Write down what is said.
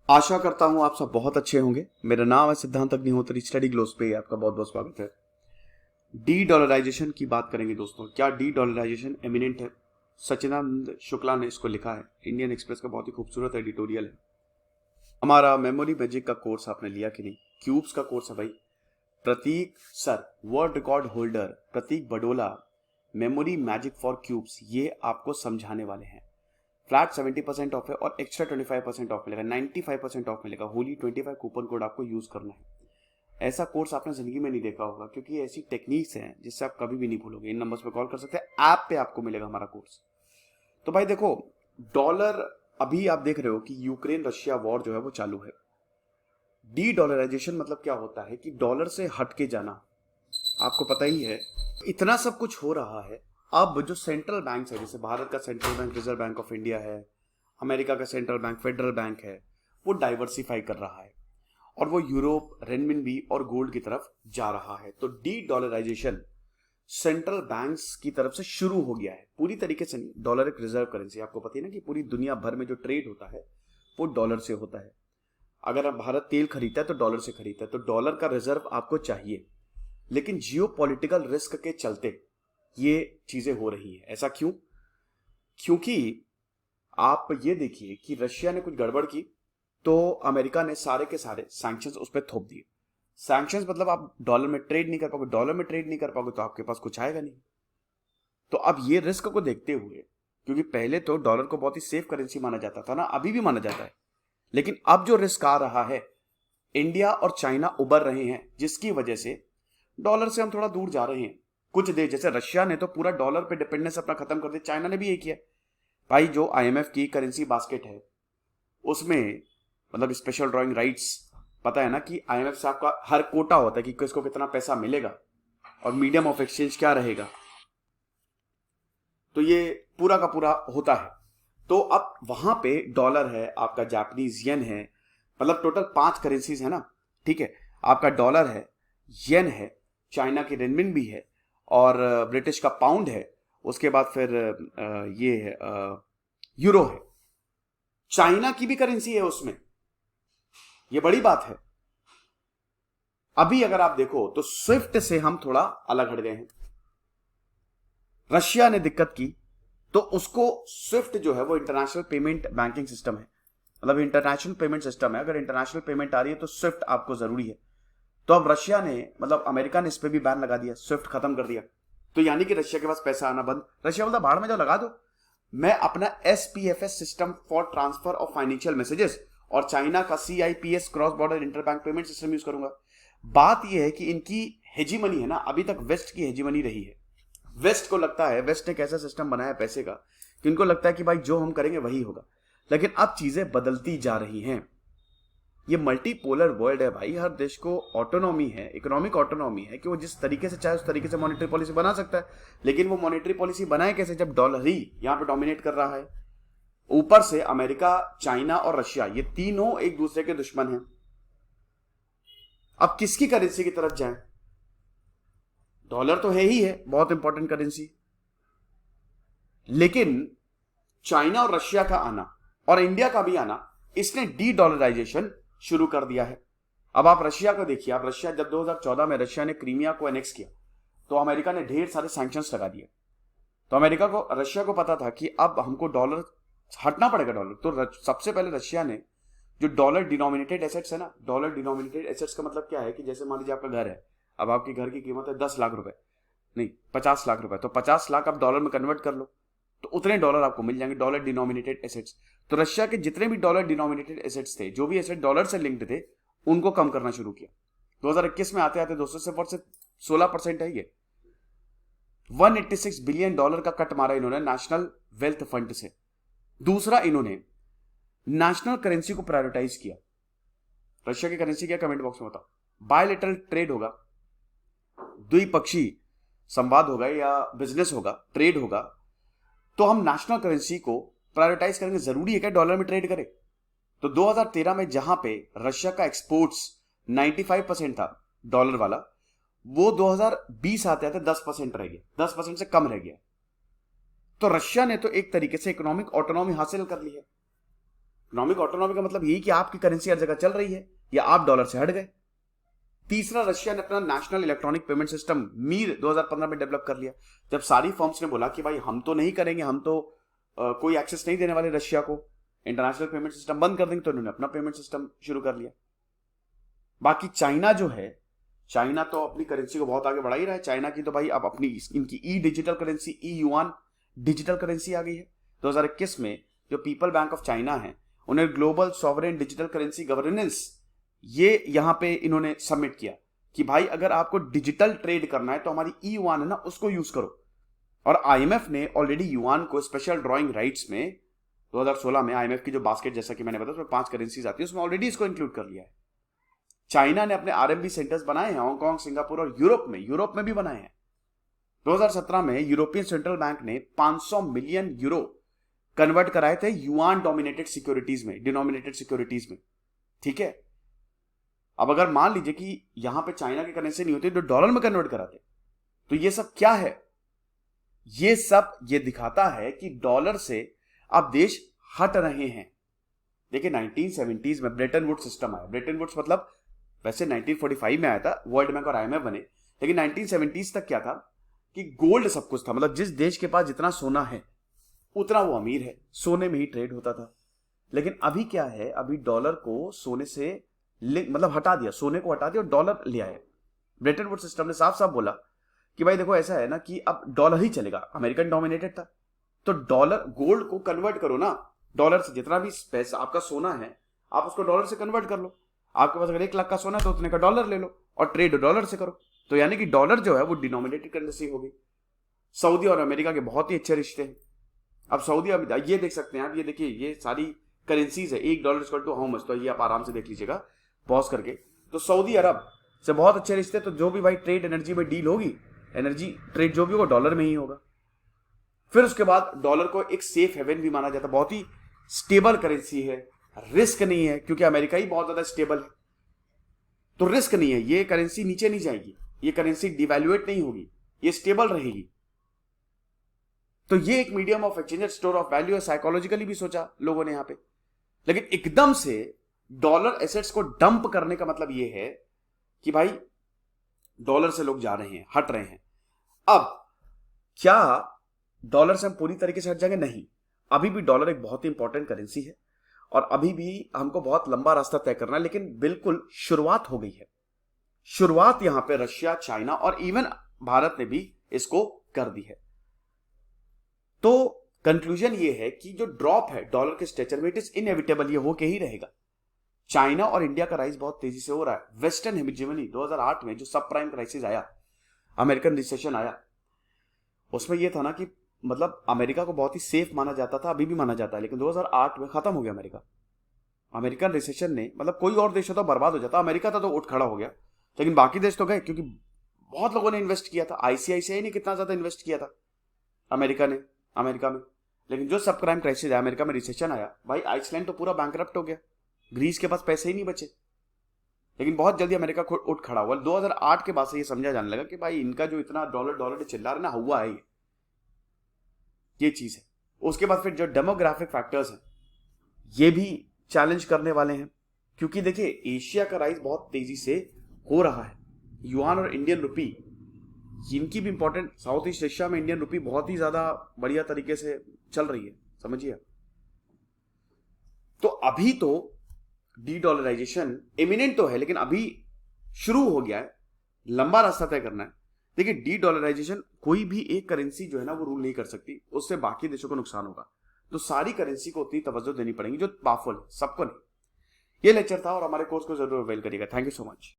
आशा करता हूं आप सब बहुत अच्छे होंगे। मेरा नाम है सिद्धांत अग्निहोत्री। स्टडी ग्लोस पे आपका बहुत बहुत स्वागत है। डी डॉलराइजेशन की बात करेंगे दोस्तों। क्या डी डॉलराइजेशन एमिनेंट है? सच्चिदानंद शुक्ला ने इसको लिखा है। इंडियन एक्सप्रेस का बहुत ही खूबसूरत एडिटोरियल है। हमारा मेमोरी मैजिक का कोर्स आपने लिया कि नहीं? क्यूब्स का कोर्स है भाई। Prateek sir, world record holder Prateek Badola, memory magic for cubes, ये आपको समझाने वाले हैं। फ्लैट 70% ऑफ है और एक्स्ट्रा 25% ऑफ मिलेगा, 95% ऑफ मिलेगा। होली 25 कूपन कोड आपको यूज करना है। ऐसा कोर्स आपने जिंदगी में नहीं देखा होगा, क्योंकि ऐसी टेक्निक्स हैं जिससे आप कभी भी नहीं भूलोगे। इन नंबर्स पे कॉल कर सकते हैं, ऐप पे आपको मिलेगा हमारा कोर्स। तो भाई देखो, डॉलर, अभी आप देख रहे हो कि यूक्रेन रशिया वॉर जो है वो चालू है। डी डॉलराइजेशन मतलब क्या होता है कि डॉलर से हट के जाना। आपको पता ही है इतना सब कुछ हो रहा है। अब जो सेंट्रल बैंक है, जैसे भारत का central bank reserve bank of India है, अमेरिका का सेंट्रल बैंक फेडरल बैंक है, वो डाइवर्सिफाई कर रहा है और वो यूरोप, रेनमिनबी और गोल्ड की तरफ जा रहा है। तो डी डॉलराइजेशन सेंट्रल बैंक्स की तरफ से शुरू हो गया है। पूरी तरीके से नहीं, डॉलर एक रिजर्व करेंसी, आपको पता है ना कि पूरी दुनिया भर में जो ट्रेड होता है वो डॉलर से होता है। अगर आप भारत तेल खरीदता है तो डॉलर से खरीदता है, तो डॉलर का रिजर्व आपको चाहिए। लेकिन जियो पॉलिटिकल रिस्क के चलते ये चीजें हो रही है। ऐसा क्यों? क्योंकि आप ये देखिए कि रशिया ने कुछ गड़बड़ की तो अमेरिका ने सारे के सारे सैंक्शंस उस पर थोप दिए। सैंक्शंस मतलब आप डॉलर में ट्रेड नहीं कर पाओगे, डॉलर में ट्रेड नहीं कर पाओगे तो आपके पास कुछ आएगा नहीं। तो अब ये रिस्क को देखते हुए, क्योंकि पहले तो डॉलर को बहुत ही सेफ करेंसी माना जाता था ना, अभी भी माना जाता है, लेकिन अब जो रिस्क आ रहा है, इंडिया और चाइना उबर रहे हैं, जिसकी वजह से डॉलर से हम थोड़ा दूर जा रहे हैं। कुछ देश जैसे रशिया ने तो पूरा डॉलर पे डिपेंडेंस अपना खत्म कर दिया, चाइना ने भी यही किया। भाई जो आईएमएफ की करेंसी बास्केट है उसमें मतलब स्पेशल ड्राइंग राइट्स, पता है ना कि आईएमएफ से आपका हर कोटा होता है कि किसको कितना पैसा मिलेगा और मीडियम ऑफ एक्सचेंज क्या रहेगा। तो ये पूरा का पूरा होता है। तो अब वहां पे डॉलर है, आपका जापानीज येन है, मतलब टोटल 5 करेंसीज है ना। ठीक है, आपका डॉलर है, येन है, चाइना की रेनमिनबी है और ब्रिटिश का पाउंड है। उसके बाद फिर ये है यूरो है। चाइना की भी करेंसी है उसमें, ये बड़ी बात है। अभी अगर आप देखो तो स्विफ्ट से हम थोड़ा अलग हट गए हैं। रशिया ने दिक्कत की तो उसको स्विफ्ट जो है वो इंटरनेशनल पेमेंट बैंकिंग सिस्टम है, मतलब इंटरनेशनल पेमेंट सिस्टम है। अगर इंटरनेशनल पेमेंट आ रही है तो स्विफ्ट आपको जरूरी है। तो अब रशिया ने, मतलब अमेरिका ने इस पे भी बैन लगा दिया, स्विफ्ट खत्म कर दिया। तो यानी कि रशिया के पास पैसा आना बंद। रशिया बोलता भाड़ में जाओ, लगा दो, मैं अपना SPFS system for transfer of financial messages और चाइना का CIPS cross border interbank payment system use करूंगा। बात यह है कि इनकी हेजीमनी है ना, अभी तक वेस्ट की हेजीमनी रही है। वेस्ट को लगता है, वेस्ट ने कैसा सिस्टम बनाया पैसे का कि इनको लगता है कि भाई जो हम करेंगे वही होगा। लेकिन अब चीजें बदलती जा रही हैं। ये मल्टीपोलर वर्ल्ड है भाई, हर देश को ऑटोनॉमी है, इकोनॉमिक ऑटोनॉमी है कि वो जिस तरीके से चाहे उस तरीके से मॉनेटरी पॉलिसी बना सकता है। लेकिन वो मॉनेटरी पॉलिसी बनाए कैसे, जब डॉलर ही यहां पे डोमिनेट कर रहा है। ऊपर से अमेरिका, चाइना और रशिया, ये तीनों एक दूसरे के दुश्मन हैं। अब किसकी करेंसी की तरफ जाएं? डॉलर तो है ही है, बहुत इंपॉर्टेंट करेंसी, लेकिन चाइना और रशिया का आना और इंडिया का भी आना, इसने डी डॉलराइजेशन शुरू कर दिया है। अब आप रशिया को देखिए, आप रशिया, जब 2014 में रशिया ने क्रीमिया को एनेक्स किया तो अमेरिका ने ढेर सारे सैंक्शंस लगा दिए। तो अमेरिका को, रशिया को पता था कि अब हमको डॉलर हटना पड़ेगा डॉलर। तो सबसे पहले रशिया ने जो डॉलर डिनोमिनेटेड एसेट्स है ना, डॉलर डिनोमिनेटेड एसेट्स का मतलब क्या है कि जैसे मान लीजिए आपका घर है, अब आपके घर की कीमत है 10 लाख रुपए, नहीं 50 लाख रुपए, तो 50 लाख आप डॉलर में कन्वर्ट कर लो तो उतने डॉलर आपको मिल जाएंगे, डॉलर डिनोमिनेटेड एसेट्स। तो रशिया के जितने भी डॉलर डिनोमिनेटेड एसेट्स थे, जो भी एसेट डॉलर से लिंक्ड थे, उनको कम करना शुरू किया। 2021 में आते आते दोस्तों से 16% है ये। 186 बिलियन डॉलर का कट मारा इन्होंने नेशनल वेल्थ फंड से। दूसरा, इन्होंने नेशनल करेंसी को प्रायोरिटाइज किया। रशिया की करेंसी क्या, कमेंट बॉक्स में बताओ। बायलैटरल ट्रेड होगा, द्विपक्षीय संवाद होगा या बिजनेस होगा, ट्रेड होगा, तो हम नेशनल करेंसी को प्रायोरिटाइज करेंगे। जरूरी है क्या डॉलर में ट्रेड करें? तो 2013 में जहां पे रशिया का एक्सपोर्ट्स 95% था डॉलर वाला, वो 2020 आते आते 10% रह गया, 10% से कम रह गया। तो रशिया ने तो एक तरीके से इकोनॉमिक ऑटोनॉमी हासिल कर ली है। इकोनॉमिक ऑटोनॉमी का मतलब यही कि आपकी करेंसी हर जगह चल रही है या आप डॉलर से हट गए। तीसरा, रशिया ने अपना national electronic payment system Mir 2015 में डेवलप कर लिया। जब सारी फर्म्स ने बोला कि भाई हम तो नहीं करेंगे, हम तो कोई एक्सेस नहीं देने वाले रशिया को, इंटरनेशनल पेमेंट सिस्टम बंद कर देंगे, तो उन्होंने अपना पेमेंट सिस्टम शुरू कर लिया। बाकी चाइना जो है, चाइना तो अपनी करेंसी को बहुत आगे बढ़ा ही रहा है। चाइना की तो भाई अब अपनी इनकी ई डिजिटल करेंसी, ई युआन डिजिटल करेंसी आ गई है। 2021 में जो पीपल बैंक ऑफ चाइना है, उन्हें global sovereign digital currency governance ये यहां पे इन्होंने सबमिट किया कि भाई अगर आपको डिजिटल ट्रेड करना है तो हमारी ई युआन है ना, उसको यूज करो। और आईएमएफ ने ऑलरेडी युआन को स्पेशल ड्रॉइंग राइट्स में 2016 में आईएमएफ की जो बास्केट, जैसा कि मैंने बताया उसमें 5 करेंसीज आती है, उसमें ऑलरेडी इसको इंक्लूड कर लिया है। चाइना ने अपने आरएमबी सेंटर्स बनाए हैं हांगकांग, सिंगापुर और यूरोप में भी बनाए हैं। 2017 में यूरोपियन सेंट्रल बैंक ने 500 मिलियन यूरो कन्वर्ट कराए थे युआन डोमिनेटेड सिक्योरिटीज में, डिनोमिनेटेड सिक्योरिटीज में। ठीक है, अब अगर मान लीजिए कि यहां पे चाइना की करेंसी नहीं होती तो डॉलर में कन्वर्ट कराते, तो ये सब क्या है? ये सब ये दिखाता है कि डॉलर से अब देश हट रहे हैं। देखिए 1970s में ब्रेटन वुड्स सिस्टम आया। ब्रेटन वुड्स मतलब वैसे 1945 में आया था, वर्ल्ड बैंक और आईएमएफ बने, लेकिन 1970s तक क्या था कि गोल्ड सब कुछ था। मतलब जिस देश के पास जितना सोना है उतना वो अमीर है, सोने में ही ट्रेड होता था। लेकिन अभी क्या है, अभी डॉलर को सोने से मतलब हटा दिया, सोने को हटा दिया और डॉलर ले आए। ब्रेटन वुड्स सिस्टम ने साफ साफ बोला कि भाई देखो ऐसा है ना कि अब डॉलर ही चलेगा, अमेरिकन डोमिनेटेड था, तो डॉलर, गोल्ड को कन्वर्ट करो ना डॉलर से। जितना भी पैसा आपका सोना है आप उसको डॉलर से कन्वर्ट कर लो। आपके पास अगर 1 लाख का सोना है तो उतने का डॉलर ले लो और ट्रेड डॉलर से करो। तो यानी कि डॉलर जो है वो डिनोमिनेटेड करेंसी हो गई। सऊदी और अमेरिका के बहुत ही अच्छे रिश्ते हैं। अब सऊदी, अब ये देख सकते हैं आप, ये देखिए ये सारी करेंसीज है। $1 हाउ मच, तो ये आप आराम से देख लीजिएगा पॉज करके। तो सऊदी अरब से बहुत अच्छे रिश्ते, तो जो भी भाई ट्रेड एनर्जी में डील होगी, एनर्जी ट्रेड जो भी होगा डॉलर में ही होगा। फिर उसके बाद डॉलर को एक सेफ हेवन भी माना जाता है, बहुत ही स्टेबल करेंसी है, रिस्क नहीं है, क्योंकि अमेरिका ही बहुत ज्यादा स्टेबल है, तो रिस्क नहीं है। ये करेंसी नीचे नहीं जाएगी, ये करेंसी डिवैल्यूएट नहीं होगी, ये स्टेबल रहेगी। तो ये एक medium of exchange, store of value है। साइकोलॉजिकली भी सोचा लोगों ने यहां पे, लेकिन एकदम से डॉलर एसेट्स को डंप करने का मतलब ये है कि भाई डॉलर से लोग जा रहे हैं, हट रहे हैं। अब क्या डॉलर से हम पूरी तरीके से हट जाएंगे? नहीं, अभी भी डॉलर एक बहुत ही इंपॉर्टेंट करेंसी है और अभी भी हमको बहुत लंबा रास्ता तय करना है, लेकिन बिल्कुल शुरुआत हो गई है। शुरुआत यहां पे रशिया, चाइना और इवन भारत ने भी इसको कर दी है। तो कंक्लूजन ये है कि जो ड्रॉप है डॉलर के स्ट्रेचर में, इट इज इनएविटेबल, ये होके ही रहेगा। चाइना और इंडिया का राइज बहुत तेजी से हो रहा है। वेस्टर्न हेमिज्मनी 2008 में जो सब प्राइम क्राइसिस आया, अमेरिकन रिसेशन आया, उसमें यह था ना कि मतलब अमेरिका को बहुत ही सेफ माना जाता था, अभी भी माना जाता है, लेकिन 2008 में खत्म हो गया अमेरिका। अमेरिकन रिसेशन ने, मतलब कोई और देश होता तो बर्बाद हो जाता, अमेरिका था तो उठ खड़ा हो गया, लेकिन बाकी देश तो गए क्योंकि बहुत लोगों ने इन्वेस्ट किया था। आईसीआईसीआई ने कितना ज्यादा इन्वेस्ट किया था अमेरिका ने, अमेरिका में। लेकिन जो सब प्राइम क्राइसिस आया, अमेरिका में रिसेशन आया, भाई आइसलैंड तो पूरा बैंकरप्ट हो गया, ग्रीस के पास पैसे ही नहीं बचे। लेकिन बहुत जल्दी अमेरिका उठ खड़ा हुआ। 2008 के बाद से ये समझा जाने लगा कि भाई इनका जो इतना डॉलर चिल्ला रहा ना, हुआ है ये चीज है। उसके बाद फिर जो डेमोग्राफिक फैक्टर्स हैं ये भी चैलेंज करने वाले हैं, क्योंकि देखिए एशिया का राइज बहुत तेजी से हो रहा है। युआन और इंडियन रुपी, इनकी भी इंपॉर्टेंट, साउथ ईस्ट एशिया में इंडियन रुपी बहुत ही ज्यादा बढ़िया तरीके से चल रही है, समझिए। तो अभी तो डी डॉलराइजेशन इमिनेंट तो है, लेकिन अभी शुरू हो गया है, लंबा रास्ता तय करना है। देखिए डी डॉलराइजेशन कोई भी एक करेंसी जो है ना वो रूल नहीं कर सकती, उससे बाकी देशों को नुकसान होगा। तो सारी करेंसी को उतनी तवज्जो देनी पड़ेगी जो पावरफुल है, सबको नहीं। ये लेक्चर था और हमारे कोर्स को जरूर अवेल करिएगा। Thank you so much.